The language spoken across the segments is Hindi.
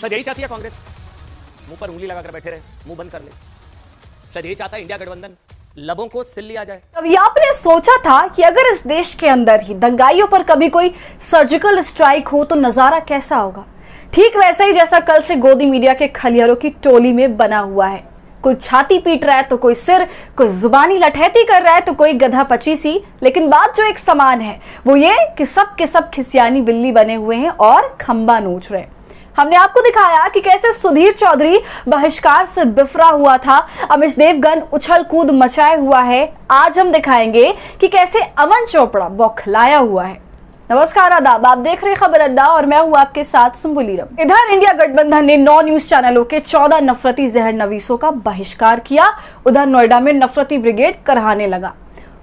शायद यही चाहती है कांग्रेस, मुंह पर उंगली लगाकर बैठे रहे, मुंह बंद कर ले। शायद यही चाहता है इंडिया गठबंधन, लबों को सिल लिया जाए। कभी आपने सोचा था कि अगर इस देश के अंदर ही दंगाइयों पर कभी कोई सर्जिकल स्ट्राइक हो तो नजारा कैसा होगा? ठीक वैसा ही जैसा कल से गोदी मीडिया के खलियारों की टोली में बना हुआ है। कोई छाती पीट रहा है तो कोई सिर, कोई जुबानी लठैती कर रहा है तो कोई गधा पचीसी। लेकिन बात जो एक समान है वो ये कि सब के सब खिसियानी बिल्ली बने हुए हैं और खंबा नोच रहे हैं। हमने आपको दिखाया कि कैसे सुधीर चौधरी बहिष्कार से बिफरा हुआ था, अमिश देवगन उछल कूद मचाए हुआ है। आज हम दिखाएंगे कि कैसे अमन चोपड़ा बौखलाया हुआ है। नमस्कार, आदाब, आप देख रहे खबर अड्डा और मैं हूं आपके साथ सुम्बुलीरम। इधर इंडिया गठबंधन ने 9 न्यूज चैनलों के 14 नफरती जहर नवीसों का बहिष्कार किया। उधर नोएडा में नफरती ब्रिगेड कराने लगा।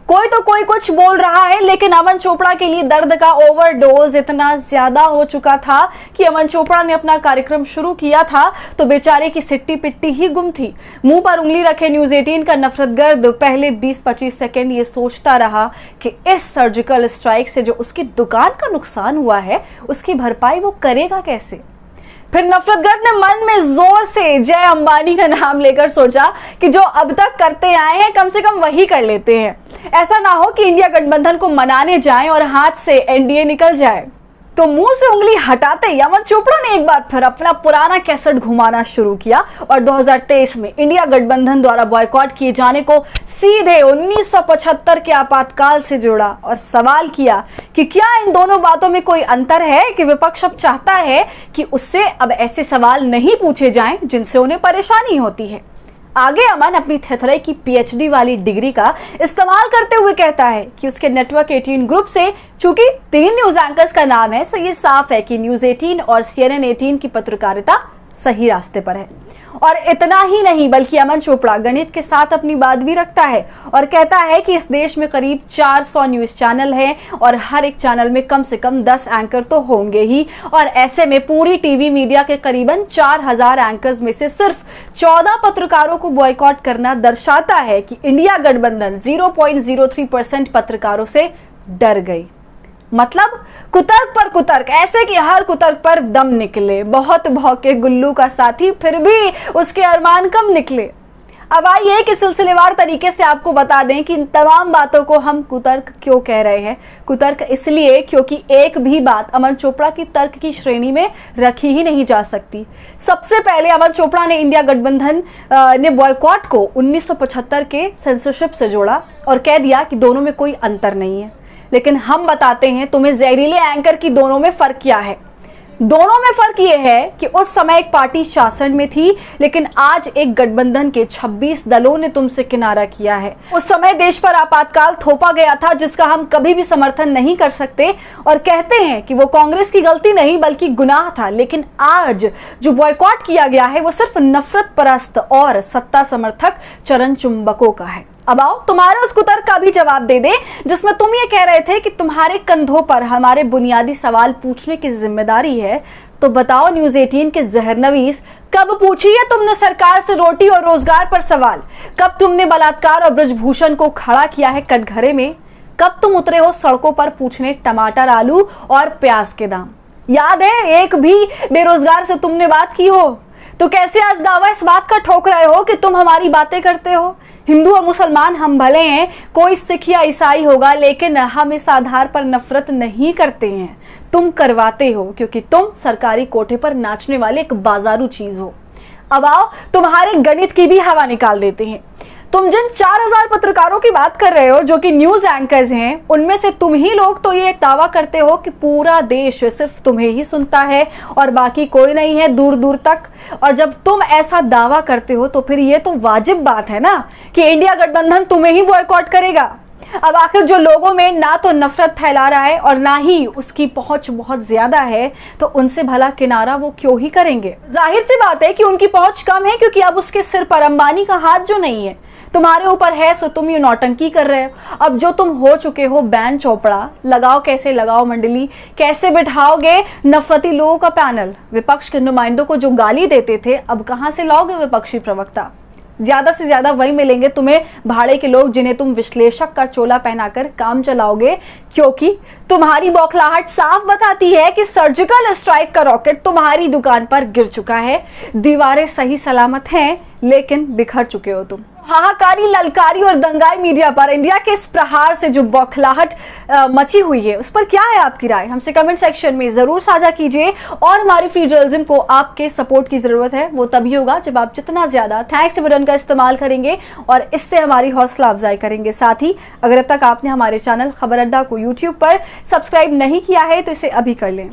कोई तो कोई कुछ बोल रहा है, लेकिन अमन चोपड़ा के लिए दर्द का ओवरडोज इतना ज्यादा हो चुका था कि अमन चोपड़ा ने अपना कार्यक्रम शुरू किया था तो बेचारे की सिट्टी पिट्टी ही गुम थी। मुंह पर उंगली रखे न्यूज 18 का नफरतगर्द पहले 20-25 सेकंड ये सोचता रहा कि इस सर्जिकल स्ट्राइक से जो उसकी दुकान का नुकसान हुआ है उसकी भरपाई वो करेगा कैसे। फिर नफरतगर्द ने मन में जोर से जय अंबानी का नाम लेकर सोचा कि जो अब तक करते आए हैं कम से कम वही कर लेते हैं। ऐसा ना हो कि इंडिया गठबंधन को मनाने जाएं और हाथ से एनडीए निकल जाए। तो मुंह से उंगली हटाते ही अमन चोपड़ा ने एक बार फिर अपना पुराना कैसेट घुमाना शुरू किया और 2023 में इंडिया गठबंधन द्वारा बॉयकॉट किए जाने को सीधे 1975 के आपातकाल से जोड़ा और सवाल किया कि क्या इन दोनों बातों में कोई अंतर है कि विपक्ष अब चाहता है कि उससे अब ऐसे सवाल नहीं पूछे जाएं जिनसे उन्हें परेशानी होती है। आगे अमन अपनी थेथरे की पीएचडी वाली डिग्री का इस्तेमाल करते हुए कहता है कि उसके नेटवर्क 18 ग्रुप से चूंकि 3 न्यूज एंकर्स का नाम है, सो ये साफ है कि न्यूज 18 और CNN 18 की पत्रकारिता सही रास्ते पर है। और इतना ही नहीं बल्कि अमन चोपड़ा गणित के साथ अपनी बात भी रखता है और कहता है कि इस देश में करीब 400 न्यूज चैनल हैं और हर एक चैनल में कम से कम 10 एंकर तो होंगे ही। और ऐसे में पूरी टीवी मीडिया के करीबन 4000 एंकर्स में से सिर्फ 14 पत्रकारों को बॉयकॉट करना दर्शाता है कि इंडिया गठबंधन 0.03% पत्रकारों से डर गई। मतलब कुतर्क पर कुतर्क, ऐसे कि हर कुतर्क पर दम निकले। बहुत भौके गुल्लू का साथी, फिर भी उसके अरमान कम निकले। अब आइए कि सिलसिलेवार तरीके से आपको बता दें कि इन तमाम बातों को हम कुतर्क क्यों कह रहे हैं। कुतर्क इसलिए क्योंकि एक भी बात अमन चोपड़ा की तर्क की श्रेणी में रखी ही नहीं जा सकती। सबसे पहले अमन चोपड़ा ने इंडिया गठबंधन ने बॉयकॉट को 1975 के सेंसरशिप से जोड़ा और कह दिया कि दोनों में कोई अंतर नहीं है। लेकिन हम बताते हैं तुम्हें जहरीले एंकर की दोनों में फर्क क्या है। दोनों में फर्क यह है कि उस समय एक पार्टी शासन में थी, लेकिन आज एक गठबंधन के 26 दलों ने तुमसे किनारा किया है। उस समय देश पर आपातकाल थोपा गया था जिसका हम कभी भी समर्थन नहीं कर सकते और कहते हैं कि वो कांग्रेस की गलती नहीं बल्कि गुनाह था। लेकिन आज जो बॉयकॉट किया गया है वो सिर्फ नफरत परस्त और सत्ता समर्थक चरण चुंबकों का है। अब आओ तुम्हारे उस कुतर्क का भी जवाब दे दे जिसमें तुम ये कह रहे थे कि तुम्हारे कंधों पर हमारे बुनियादी सवाल पूछने की जिम्मेदारी है। तो बताओ न्यूज 18 के जहरनवीस, कब पूछी है तुमने सरकार से रोटी और रोजगार पर सवाल? कब तुमने बलात्कार और ब्रजभूषण को खड़ा किया है कटघरे में? कब तुम उतरे हो सड़कों पर पूछने टमाटर, आलू और प्याज के दाम? याद है एक भी बेरोजगार से तुमने बात की हो? तो कैसे आज दावा इस बात का ठोक रहे हो कि तुम हमारी बातें करते हो? हिंदू और मुसलमान हम भले हैं, कोई सिख या ईसाई होगा, लेकिन हम इस आधार पर नफरत नहीं करते हैं। तुम करवाते हो क्योंकि तुम सरकारी कोठे पर नाचने वाले एक बाजारू चीज हो। अब आओ तुम्हारे गणित की भी हवा निकाल देते हैं। तुम जिन 4000 पत्रकारों की बात कर रहे हो जो कि न्यूज एंकर्स हैं, उनमें से तुम ही लोग तो ये दावा करते हो कि पूरा देश सिर्फ तुम्हें ही सुनता है और बाकी कोई नहीं है दूर दूर तक। और जब तुम ऐसा दावा करते हो तो फिर ये तो वाजिब बात है ना कि इंडिया गठबंधन तुम्हें ही बॉयकॉट करेगा। अब आखिर जो लोगों में ना तो नफरत फैला रहा है और ना ही उसकी पहुंच बहुत ज्यादा है, तो उनसे भला किनारा वो क्यों ही करेंगे? जाहिर सी बात है कि उनकी पहुंच कम है क्योंकि अब उसके सिर पर अंबानी का हाथ जो नहीं है, तुम्हारे ऊपर है, सो तुम ये नौटंकी कर रहे हो। अब जो तुम हो चुके हो बैन चोपड़ा, लगाओ कैसे लगाओ मंडली, कैसे बिठाओगे नफरती लोगों का पैनल? विपक्ष के नुमाइंदों को जो गाली देते थे अब कहां से लाओगे विपक्षी प्रवक्ता? ज्यादा से ज्यादा वही मिलेंगे तुम्हें भाड़े के लोग जिन्हें तुम विश्लेषक का चोला पहनाकर काम चलाओगे, क्योंकि तुम्हारी बौखलाहट साफ बताती है कि सर्जिकल स्ट्राइक का रॉकेट तुम्हारी दुकान पर गिर चुका है। दीवारें सही सलामत हैं, लेकिन बिखर चुके हो तुम। हाहाकारी, ललकारी और दंगाई मीडिया पर इंडिया के इस प्रहार से जो बौखलाहट मची हुई है, उस पर क्या है आपकी राय? हमसे कमेंट सेक्शन में जरूर साझा कीजिए। और हमारी फ्री जर्नलिज्म को आपके सपोर्ट की जरूरत है, वो तभी होगा जब आप जितना ज्यादा थैंक्स बटन का इस्तेमाल करेंगे और इससे हमारी हौसला अफजाई करेंगे। साथ ही अगर अब तक आपने हमारे चैनल खबर अड्डा को यूट्यूब पर सब्सक्राइब नहीं किया है तो इसे अभी कर लें।